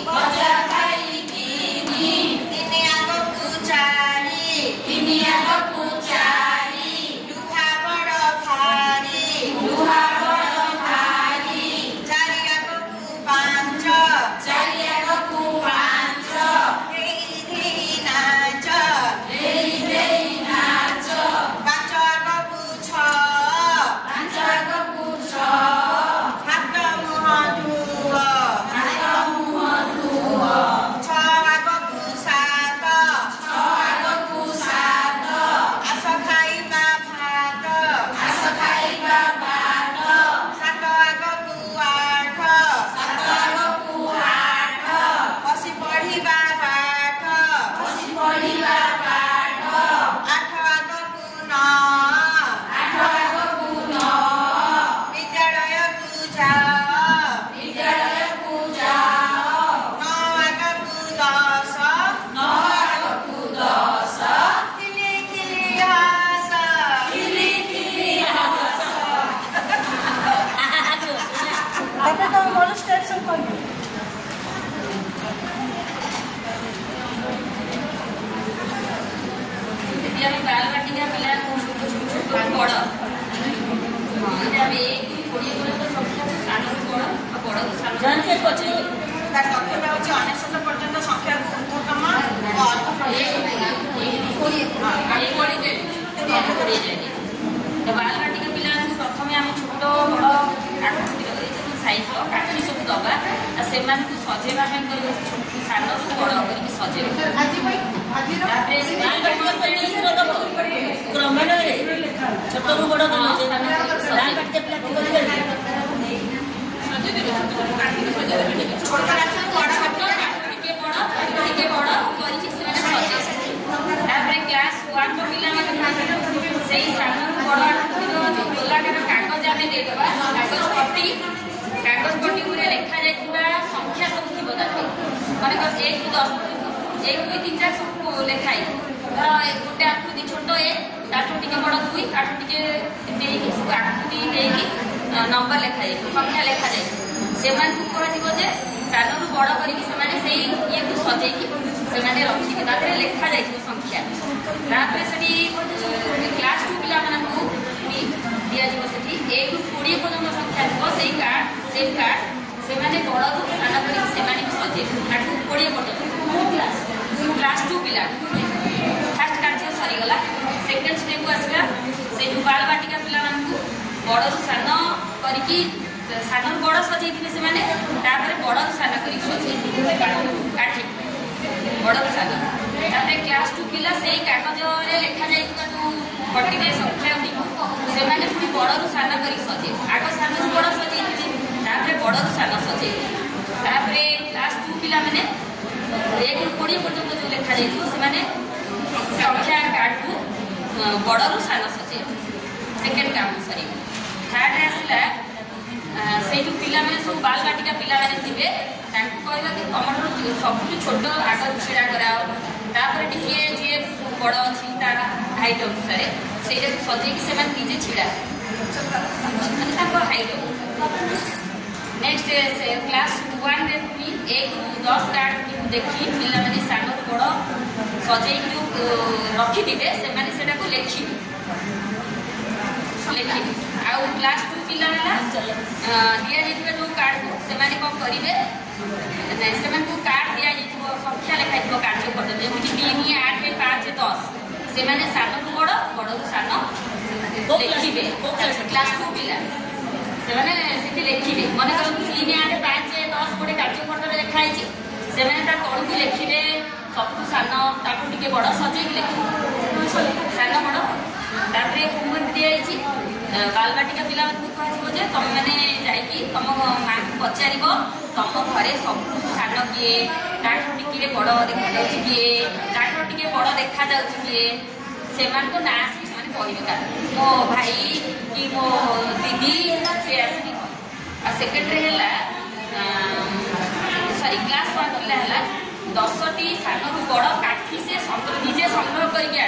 Bajak hai kini, ini aku ku cari. Step सब कहिए हम बाल बाटिका पिला बड़ हाँ ये 20 पर्यंत संख्या सानो बड़ बड़ सानो जानते पछी तार तथ्य होची 99 पर्यंत संख्या ऊर्ध्वतम तो बाल बाटिका पिला प्रथम आम छोट बड़ साइज काठी सब दबा से सजेवा सान बड़ कर सजेवा क्रमण छोट को बड़ क्लास 1 पिला सान बड़ गोलाकार कागज आम देदेबा कागज पट्टी पूरे लिखा जाइए संख्या सब थी मन कर 1 ରୁ 10 1 2 3 4 सब लिखाई गोटे आकृति छोट 1 ताठू टिके बड़ 2 ताठू टिके देकी सब आकृति देकी नंबर लिखा जाए संख्या लिखा जाए से कह सान रू बड़ करके ये सजेकी से रखिए तादे लिखा जाए संख्या क्लास 2 पिला दिया से 1 ରୁ 20 पर्यंत संख्या थो से कार्ड सेम कार्ड से बड़ रू सान कर सजे 20 पर्यंत क्लास 2 पिला फास्ट कार्य सरीगला सेकेंड स्टेप को आसला से जो बाल बाटिका पिला बड़ रू सान करके सान बड़ सजे से बड़ रू सान कर सजे काठी बड़ रू सान क्लास 2 पिला से कागज लिखा जाइए जो पट्टी संख्या से बड़ रू सान कर सजे आग सान बड़ सजे बड़ रू सान सजे क्लास 2 पिला 1 ରୁ 20 पर्यंत जो लिखा जाइए संख्या कार्ड को बड़ रू सान सजे सेकेंड काम सरी थर्ड आसला से जो पिला सब बाल बाटिका पिला थे कहवा कि तुम सब छोट आग छिड़ा कराओ जी बड़ अच्छी तार हाइट अनुसार से सजेक से निजे छिड़ा हाइट नेक्स्ट क्लास 1 रे 1 ରୁ 10 कार्ड देखी पिला सान बड़ सजे जो रखी थे से लिखी आउ क्लास 2 पिला दि जाइए जो कार्ड को से कौन करेंगे से कार्ड दि जाइए संख्या लिखा कार्य पद्धति जमीन 3 8 5 10 से सान रू बड़ बड़ रू सान लिखे क्लास 2 पिला से लिखे मन कर 3 8 5 10 गोटे कार्य पद्धति लिखाई से तौर को लिखे सब सान ताकू टे बड़ सजे लिखे सान बड़ होमवर्क दि जाइए बाल बाटिका पिला कह तुम मैंने तुम माँ को पचार तुम घर सब सान किए ताठू टिके बड़ देखा किए ताठू टिके बड़ देखा किए से ना कहे मो भाई कि मो दीदी से आसिक सेकेंडरी है सॉरी क्लास 1 पिला 10टी सान रू बड़ काठी से निजे संग्रह करके